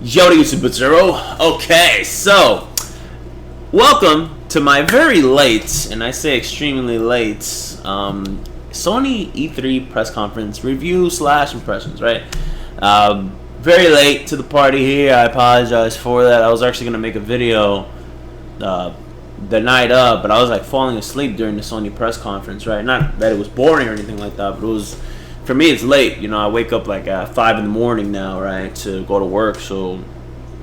Yo, Gersonzero. Okay, so welcome to my very late, and I say extremely late, Sony E3 press conference review / impressions. Right, very late to the party here. I apologize for that. I was actually gonna make a video the night up, but I was like falling asleep during the Sony press conference. Right, not that it was boring or anything like that, but it was. For me, it's late. I wake up like at 5 in the morning now, right, to go to work. So,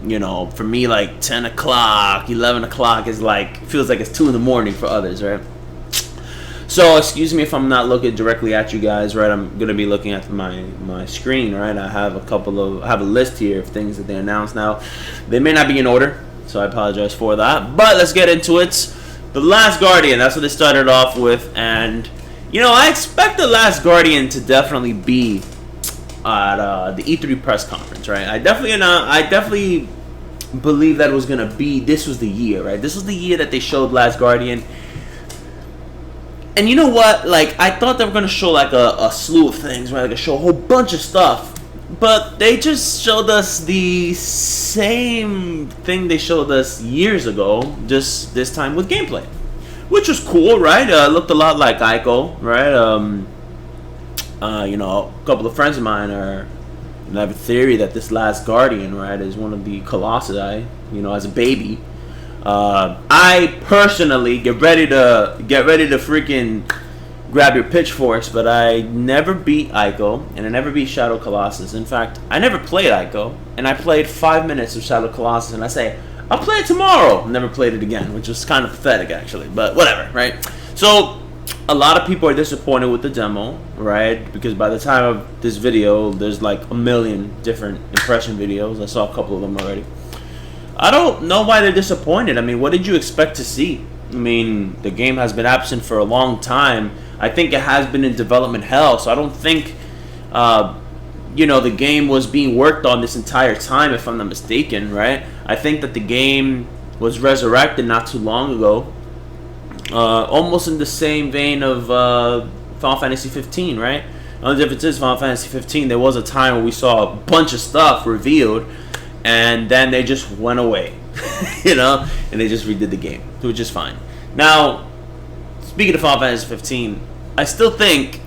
for me, like 10 o'clock, 11 o'clock is like, feels like it's 2 in the morning for others, right? So, excuse me if I'm not looking directly at you guys, right? I'm going to be looking at my screen, right? I have a list here of things that they announced now. They may not be in order, so I apologize for that. But let's get into it. The Last Guardian, that's what they started off with, and I expect The Last Guardian to definitely be at the E3 press conference, right? I definitely believe that it was gonna be. This was the year, right? This was the year that they showed Last Guardian. And you know what? Like, I thought they were gonna show like a slew of things, right? Like, show a whole bunch of stuff. But they just showed us the same thing they showed us years ago, just this time with gameplay. Which was cool, right? Looked a lot like Ico, right? A couple of friends of mine have a theory that this Last Guardian, right, is one of the Colossi, as a baby. I personally get ready to freaking grab your pitchforks, but I never beat Ico, and I never beat Shadow Colossus. In fact, I never played Ico, and I played 5 minutes of Shadow Colossus, and I say, I'll play it tomorrow. Never played it again, which was kind of pathetic, actually. But whatever, right? So, a lot of people are disappointed with the demo, right? Because by the time of this video, there's like a million different impression videos. I saw a couple of them already. I don't know why they're disappointed. I mean, what did you expect to see? I mean, the game has been absent for a long time. I think it has been in development hell, so I don't think... the game was being worked on this entire time, if I'm not mistaken, right? I think that the game was resurrected not too long ago, almost in the same vein of Final Fantasy 15, right? The only difference is Final Fantasy 15, there was a time where we saw a bunch of stuff revealed, and then they just went away, and they just redid the game, which is fine. Now, speaking of Final Fantasy 15, I still think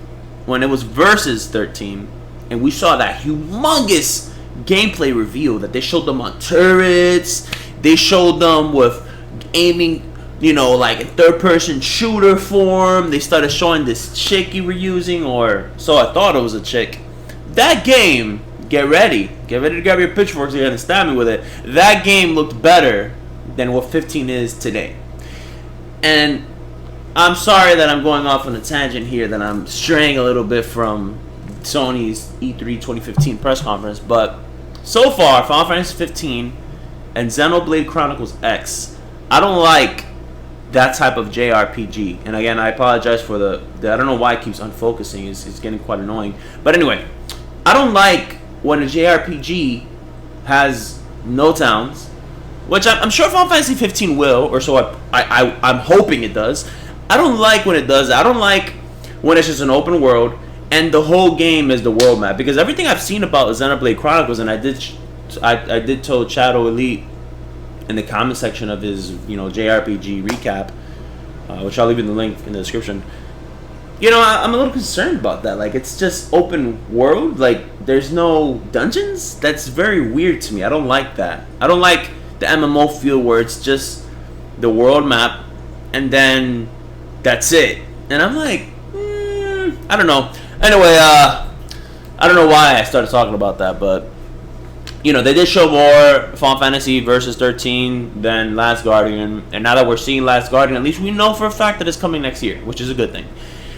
when it was Versus 13, and we saw that humongous gameplay reveal that they showed them on turrets. They showed them with aiming, like a third-person shooter form. They started showing this chick you were using, or so I thought it was a chick. That game, get ready to grab your pitchforks. You're gonna stab me with it. That game looked better than what 15 is today. And I'm sorry that I'm going off on a tangent here, that I'm straying a little bit from Sony's E3 2015 press conference, but so far, Final Fantasy 15 and Xenoblade Chronicles X, I don't like that type of JRPG. And again, I apologize for the I don't know why it keeps unfocusing. It's getting quite annoying. But anyway, I don't like when a JRPG has no towns, which I'm sure Final Fantasy 15 will, or so I'm hoping it does. I don't like when it does that. I don't like when it's just an open world and the whole game is the world map, because everything I've seen about Xenoblade Chronicles, and I did tell Shadow Elite in the comment section of his JRPG recap, which I'll leave in the link in the description. I'm a little concerned about that. Like, it's just open world. Like, there's no dungeons. That's very weird to me. I don't like that. I don't like the MMO feel where it's just the world map and then that's it. And I'm like, I don't know. Anyway, I don't know why I started talking about that, but they did show more Final Fantasy Versus 13 than Last Guardian, and now that we're seeing Last Guardian, at least we know for a fact that it's coming next year, which is a good thing.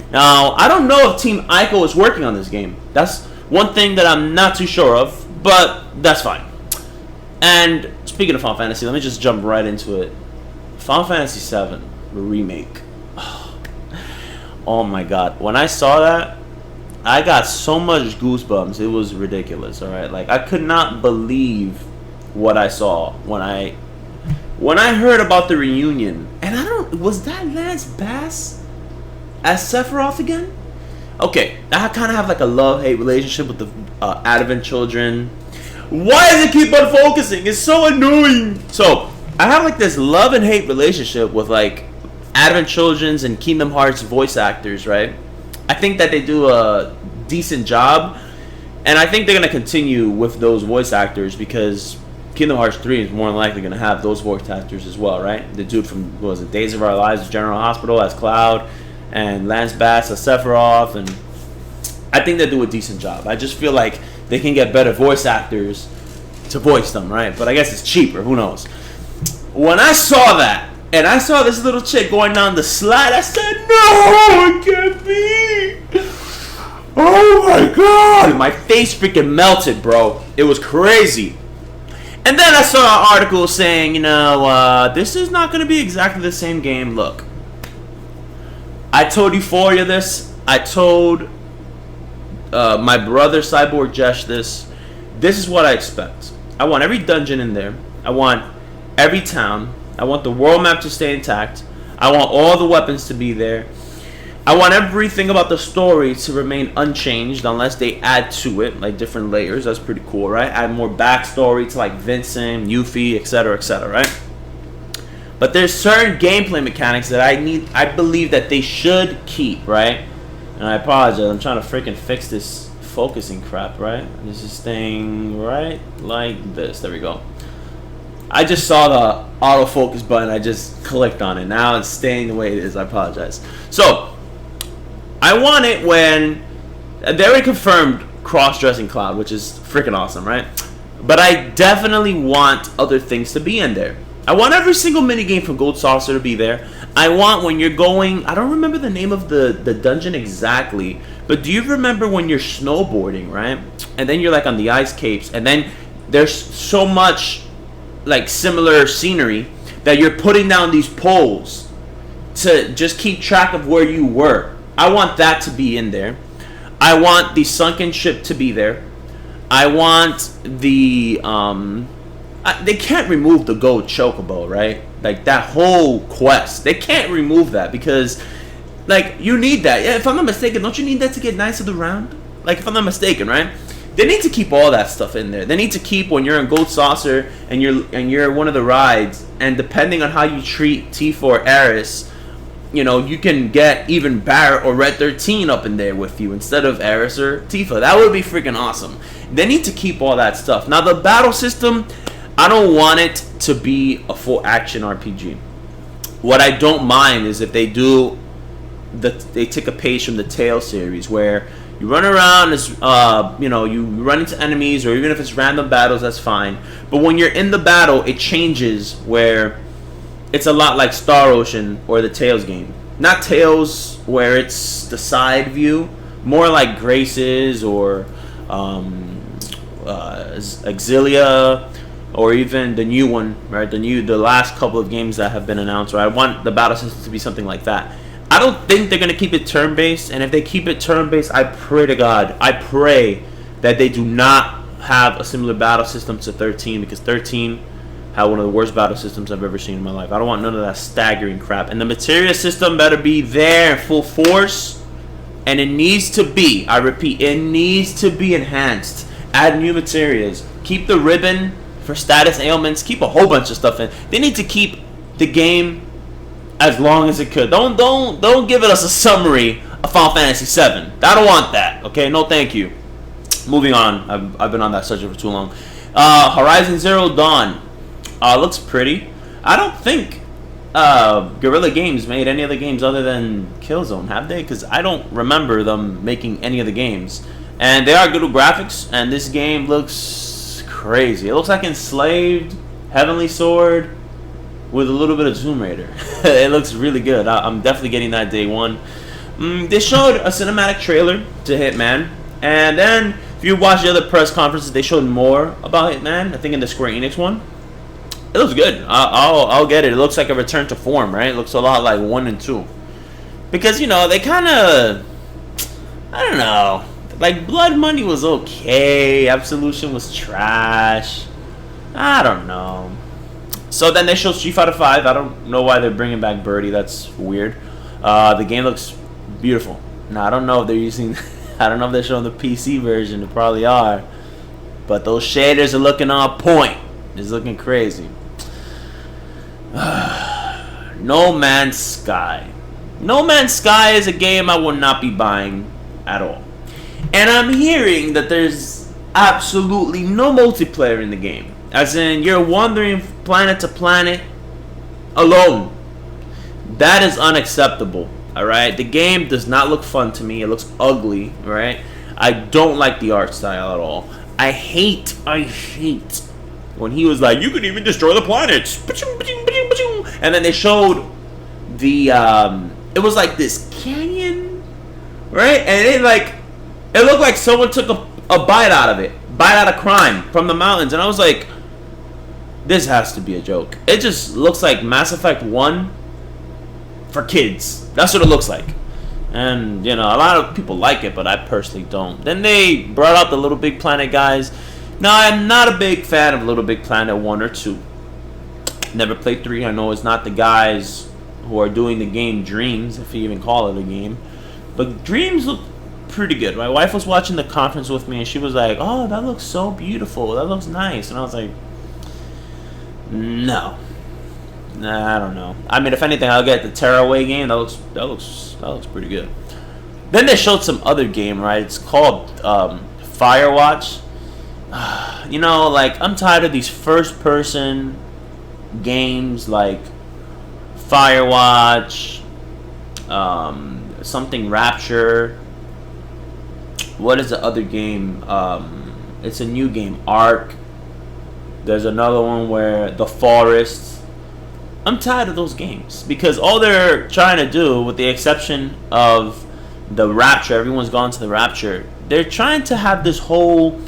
Now, I don't know if Team Ico is working on this game. That's one thing that I'm not too sure of, but that's fine. And speaking of Final Fantasy, let me just jump right into it. Final Fantasy 7 Remake. Oh my god. When I saw that, I got so much goosebumps. It was ridiculous, alright? Like, I could not believe what I saw when I heard about the reunion. And was that Lance Bass as Sephiroth again? Okay, I kind of have like a love-hate relationship with the Advent children. Why does it keep on focusing? It's so annoying. So I have like this love and hate relationship with like Advent Children's and Kingdom Hearts voice actors, right? I think that they do a decent job, and I think they're gonna continue with those voice actors because Kingdom Hearts 3 is more than likely gonna have those voice actors as well, right? The dude from what was it, Days of Our Lives, General Hospital as Cloud, and Lance Bass as Sephiroth, and I think they do a decent job. I just feel like they can get better voice actors to voice them, right? But I guess it's cheaper. Who knows? When I saw that, and I saw this little chick going down the slide, I said, no, it can't be. Oh my God. My face freaking melted, bro. It was crazy. And then I saw an article saying, this is not going to be exactly the same game. Look, I told Euphoria this. I told my brother Cyborg Jesh this. This is what I expect. I want every dungeon in there. I want every town. I want the world map to stay intact. I want all the weapons to be there. I want everything about the story to remain unchanged unless they add to it, like different layers. That's pretty cool, right? Add more backstory to like Vincent, Yuffie, etc., right? But there's certain gameplay mechanics that I believe that they should keep, right? And I apologize. I'm trying to freaking fix this focusing crap, right? This is staying right like this. There we go. I just saw the autofocus button. I just clicked on it. Now it's staying the way it is. I apologize. So, I want it when they already confirmed cross-dressing Cloud, which is freaking awesome, right? But I definitely want other things to be in there. I want every single minigame from Gold Saucer to be there. I want when you're going... I don't remember the name of the dungeon exactly, but do you remember when you're snowboarding, right? And then you're like on the ice capes, and then there's so much like similar scenery that you're putting down these poles to just keep track of where you were. I want that to be in there. I want the sunken ship to be there. I want the they can't remove the gold chocobo, right? Like that whole quest, they can't remove that because like you need that. Yeah, if I'm not mistaken, don't you need that to get nice of the round? Like if I'm not mistaken, right? They need to keep all that stuff in there. They need to keep when you're in Gold Saucer and you're one of the rides, and depending on how you treat Tifa or Aris, you can get even Barrett or Red 13 up in there with you instead of Aris or Tifa. That would be freaking awesome. They need to keep all that stuff. Now the battle system, I don't want it to be a full action RPG. What I don't mind is if they take a page from the Tale series where you run around as you run into enemies, or even if it's random battles, that's fine. But when you're in the battle, it changes where it's a lot like Star Ocean or the Tales game. Not Tales where it's the side view, more like Graces or Exilia, or even the new one, right? The last couple of games that have been announced. Right? I want the battle system to be something like that. I don't think they're going to keep it turn-based, and if they keep it turn-based, I pray to God, I pray that they do not have a similar battle system to 13, because 13 had one of the worst battle systems I've ever seen in my life. I don't want none of that staggering crap. And the materia system better be there in full force, and it needs to be, I repeat, it needs to be enhanced. Add new materials. Keep the ribbon for status ailments. Keep a whole bunch of stuff in. They need to keep the game as long as it could. Don't give us a summary of Final Fantasy VII. I don't want that. Okay, no, thank you. Moving on. I've been on that subject for too long. Horizon Zero Dawn looks pretty. I don't think Guerrilla Games made any other games other than Killzone, have they? Because I don't remember them making any other games. And they are good with graphics, and this game looks crazy. It looks like Enslaved, Heavenly Sword, with a little bit of Tomb Raider. It looks really good. I'm definitely getting that day one. They showed a cinematic trailer to Hitman, and then if you watch the other press conferences, they showed more about Hitman. I think in the Square Enix one, it looks good. I'll get it. It looks like a return to form, right? It looks a lot like 1 and 2, because they kind of, I don't know. Like Blood Money was okay. Absolution was trash. I don't know. So then they showed Street Fighter V. I don't know why they're bringing back Birdie. That's weird. The game looks beautiful. Now I don't know if they're using. I don't know if they're showing the PC version. They probably are. but those shaders are looking on point. It's looking crazy. No Man's Sky. No Man's Sky is a game I will not be buying at all. And I'm hearing that there's absolutely no multiplayer in the game. As in, you're wandering planet to planet alone. That is unacceptable. Alright? The game does not look fun to me. It looks ugly. Alright? I don't like the art style at all. I hate when he was like, you can even destroy the planets. And then they showed the, it was like this canyon, right? And it looked like someone took a bite out of it. Bite out of crime from the mountains. And I was like, this has to be a joke. It just looks like Mass Effect 1 for kids. That's what it looks like. And, you know, a lot of people like it, but I personally don't. Then they brought out the Little Big Planet guys. Now, I'm not a big fan of Little Big Planet 1 or 2. Never played 3. I know it's not the guys who are doing the game Dreams, if you even call it a game. But Dreams look pretty good. My wife was watching the conference with me, and she was like, oh, that looks so beautiful. That looks nice. And I was like, no. Nah, I don't know. I mean, if anything, I'll get the Tearaway game. That looks pretty good. Then they showed some other game, right? It's called Firewatch. You know, like, I'm tired of these first-person games like Firewatch, something Rapture. What is the other game? It's a new game, Ark. There's another one where The Forest. I'm tired of those games because all they're trying to do, with the exception of the Rapture, everyone's gone to the Rapture, they're trying to have this whole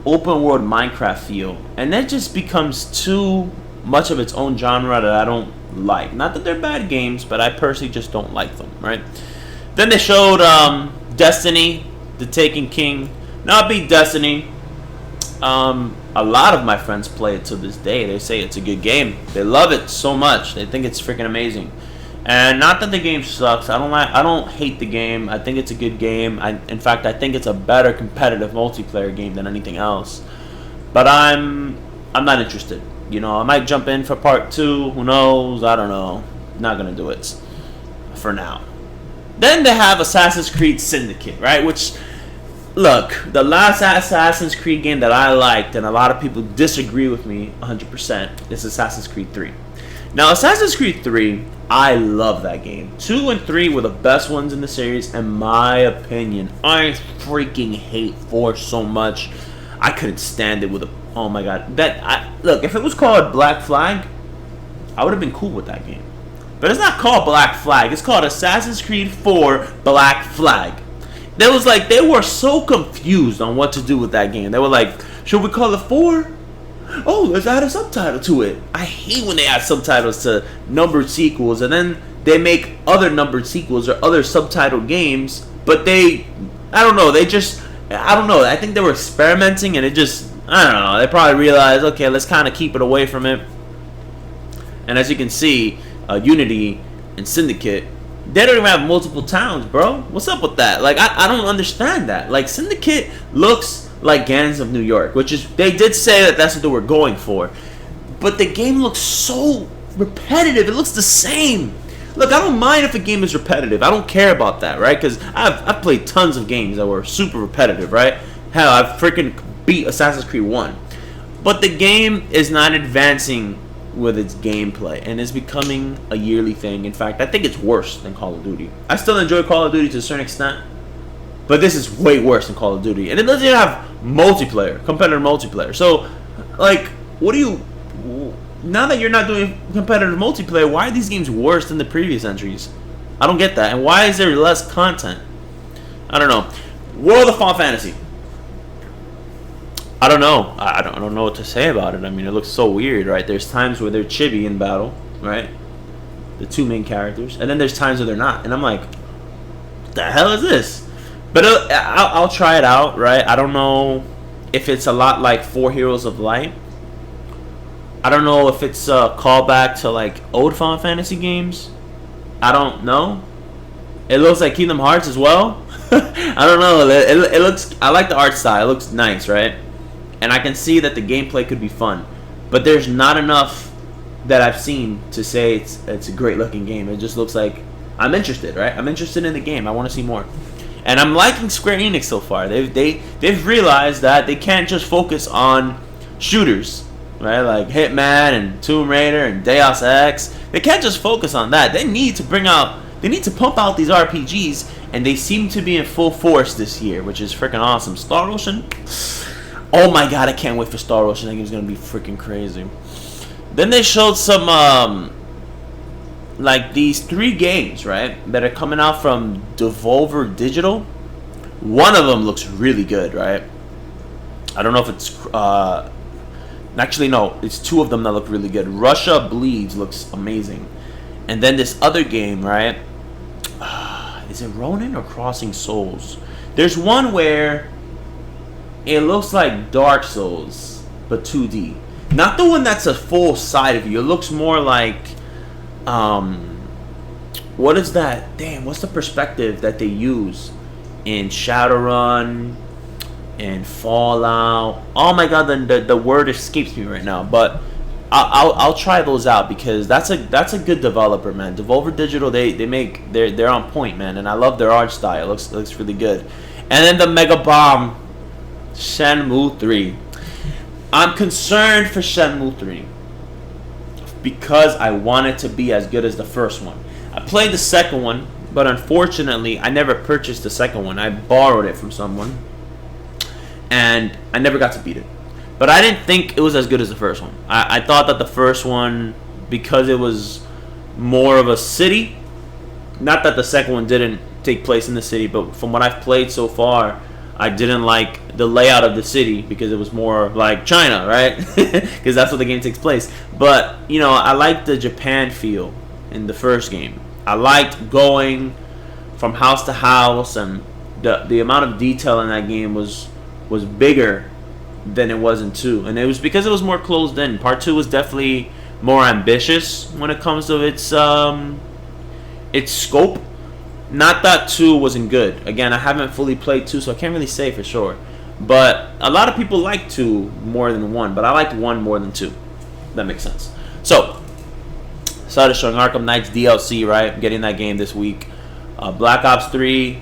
open world Minecraft feel, and that just becomes too much of its own genre that I don't like. Not that they're bad games, but I personally just don't like them, right? Then they showed Destiny, The Taken King. Now, I beat Destiny. A lot of my friends play it to this day. They say it's a good game. They love it so much. They think it's freaking amazing. And not that the game sucks. I don't hate the game. I think it's a good game. In fact, I think it's a better competitive multiplayer game than anything else. But I'm not interested. You know, I might jump in for part 2. Who knows? I don't know. Not gonna do it for now. Then they have Assassin's Creed Syndicate, right? Which, look, the last Assassin's Creed game that I liked, and a lot of people disagree with me 100%, is Assassin's Creed 3. Now, Assassin's Creed 3, I love that game. 2 and 3 were the best ones in the series, in my opinion. I freaking hate 4 so much. I couldn't stand it with a... Oh my god. Look, if it was called Black Flag, I would have been cool with that game. But it's not called Black Flag. It's called Assassin's Creed 4 Black Flag. They were so confused on what to do with that game. They were like, should we call it 4? Oh, let's add a subtitle to it. I hate when they add subtitles to numbered sequels, and then they make other numbered sequels or other subtitled games, but I don't know, I think they were experimenting, and I don't know, they probably realized, okay, let's kind of keep it away from it. And as you can see, Unity and Syndicate, they don't even have multiple towns, bro. What's up with that? Like, I don't understand that. Like, Syndicate looks like Gangs of New York, which is, they did say that that's what they were going for. But the game looks so repetitive. It looks the same. Look, I don't mind if a game is repetitive. I don't care about that, right? Because I've played tons of games that were super repetitive, right? Hell, I've freaking beat Assassin's Creed 1. But the game is not advancing with its gameplay, and it's becoming a yearly thing. In fact, I think it's worse than Call of Duty. I still enjoy Call of Duty to a certain extent, but this is way worse than Call of Duty. And it doesn't even have multiplayer, competitive multiplayer. So, like, now that you're not doing competitive multiplayer, why are these games worse than the previous entries? I don't get that. And why is there less content? I don't know. World of Final Fantasy. I don't know. I don't know what to say about it. I mean, it looks so weird, right? There's times where they're chibi in battle, right? The two main characters. And then there's times where they're not. And I'm like, what the hell is this? But I'll try it out, right? I don't know if it's a lot like 4 Heroes of Light. I don't know if it's a callback to like old Final Fantasy games. I don't know. It looks like Kingdom Hearts as well. I don't know. It looks. I like the art style. It looks nice, right? and I can see that the gameplay could be fun, but there's not enough that I've seen to say it's a great looking game. It just looks like I'm interested, right? I'm interested in the game. I want to see more, and I'm liking Square Enix so far. They've realized that they can't just focus on shooters, right? Like Hitman and Tomb Raider and Deus Ex. They can't just focus on that. They need to pump out these RPGs, and they seem to be in full force this year, which is freaking awesome. Star Ocean, oh my god, I can't wait for Star Ocean. I think it's gonna be freaking crazy. Then they showed some like these 3 games, right, that are coming out from Devolver Digital. One of them looks really good, right? I don't know if it's actually no, it's 2 of them that look really good. Russia Bleeds looks amazing, and then this other game, right? Is it Ronin or Crossing Souls? There's one where it looks like Dark Souls, but 2D. Not the one that's a full side of you. It looks more like, what is that? Damn, what's the perspective that they use in Shadowrun and Fallout? Oh my god, the word escapes me right now. But I'll try those out, because that's a good developer, man. Devolver Digital, they're on point, man, and I love their art style. It looks really good. And then the mega bomb, Shenmue 3. I'm concerned for Shenmue 3 because I want it to be as good as the first one. I played the second one, but unfortunately, I never purchased the second one. I borrowed it from someone, and I never got to beat it. But I didn't think it was as good as the first one. I thought that the first one, because it was more of a city, not that the second one didn't take place in the city, but from what I've played so far, I didn't like the layout of the city because it was more like China, right? Because that's where the game takes place. But, you know, I liked the Japan feel in the first game. I liked going from house to house, and the amount of detail in that game was bigger than it was in 2. And it was because it was more closed in. Part 2 was definitely more ambitious when it comes to its scope. Not that 2 wasn't good. Again, I haven't fully played 2, so I can't really say for sure. But a lot of people like 2 more than 1, but I liked 1 more than 2. That makes sense. So, started showing Arkham Knight's DLC, right? Getting that game this week. Black Ops 3.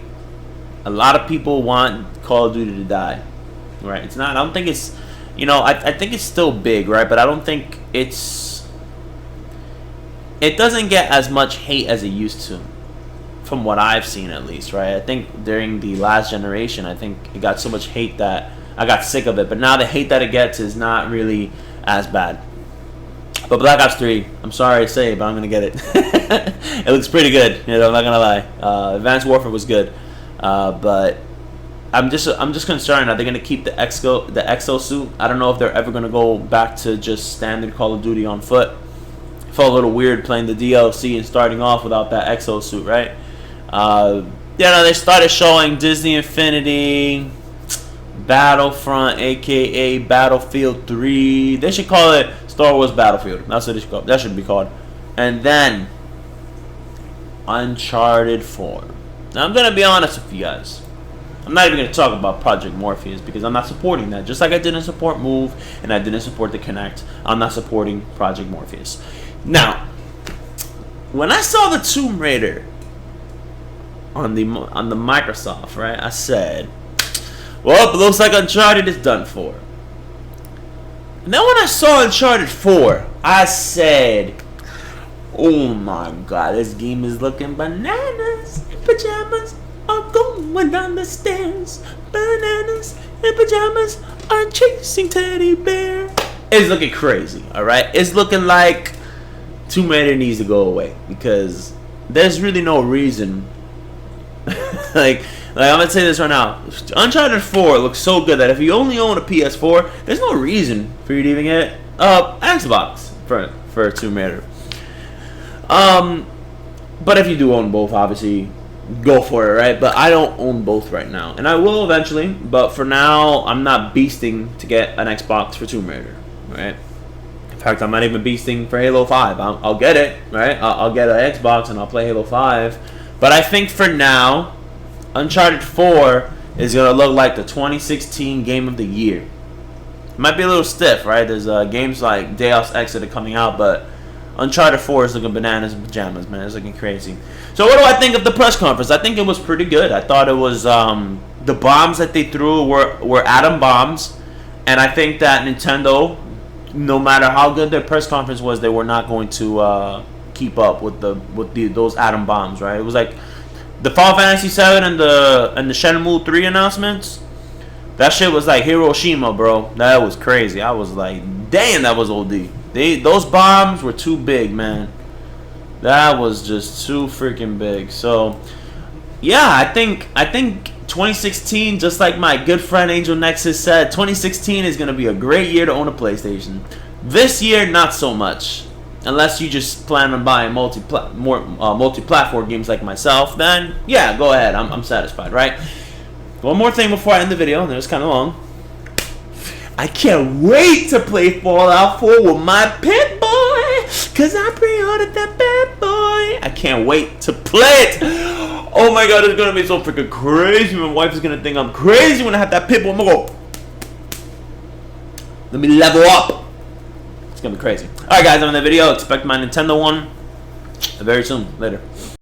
A lot of people want Call of Duty to die, right? It's not. I don't think it's. You know, I think it's still big, right? But I don't think it's. It doesn't get as much hate as it used to, from what I've seen at least, right? I think during the last generation, I think it got so much hate that I got sick of it. But now the hate that it gets is not really as bad. But Black Ops 3, I'm sorry to say, but I'm gonna get it. It looks pretty good, you know. I'm not gonna lie. Advanced Warfare was good, but I'm just concerned. Are they gonna keep the exo suit? I don't know if they're ever gonna go back to just standard Call of Duty on foot. It felt a little weird playing the DLC and starting off without that exo suit, right? They started showing Disney Infinity, Battlefront, aka Battlefield 3. They should call it Star Wars Battlefield. That's what it should call. That should be called. And then Uncharted 4. Now I'm gonna be honest with you guys. I'm not even gonna talk about Project Morpheus because I'm not supporting that. Just like I didn't support Move and I didn't support the Kinect, I'm not supporting Project Morpheus. Now, when I saw the Tomb Raider on the Microsoft, right, I said, well, it looks like Uncharted is done for. And then when I saw Uncharted 4, I said, oh my god, this game is looking bananas in pajamas are going down the stairs. Bananas in pajamas are chasing teddy bear. It's looking crazy, alright? It's looking like Tomb Raider needs to go away because there's really no reason. like I'm gonna say this right now. Uncharted 4 looks so good that if you only own a PS4, there's no reason for you to even get Xbox for Tomb Raider. But if you do own both, obviously go for it, right? But I don't own both right now, and I will eventually. But for now, I'm not beasting to get an Xbox for Tomb Raider, right? In fact, I'm not even beasting for Halo 5. I'll get it, right? I'll get an Xbox and I'll play Halo 5. But I think for now, Uncharted 4 is going to look like the 2016 Game of the Year. might be a little stiff, right? There's games like Deus Ex that are coming out, but Uncharted 4 is looking bananas and pajamas, man. It's looking crazy. So what do I think of the press conference? I think it was pretty good. I thought it was the bombs that they threw were atom bombs, and I think that Nintendo, no matter how good their press conference was, they were not going to keep up with those atom bombs, right? It was like the Final Fantasy 7 and the Shenmue 3 announcements. That shit was like Hiroshima, bro. That was crazy. I was like, damn, that was OD. Those bombs were too big, man. That was just too freaking big. So, yeah, I think 2016, just like my good friend Angel Nexus said, 2016 is gonna be a great year to own a PlayStation. This year, not so much. Unless you just plan on buying multi-platform games like myself, then yeah, go ahead. I'm satisfied, right? One more thing before I end the video, and it was kind of long. I can't wait to play Fallout 4 with my pit boy, cause I pre-ordered that bad boy. I can't wait to play it. Oh my god, it's gonna be so freaking crazy. My wife is gonna think I'm crazy when I have that pit boy. I'm gonna go, let me level up. It's gonna be crazy. Alright guys, I'm in the video. Expect my Nintendo one very soon. Later.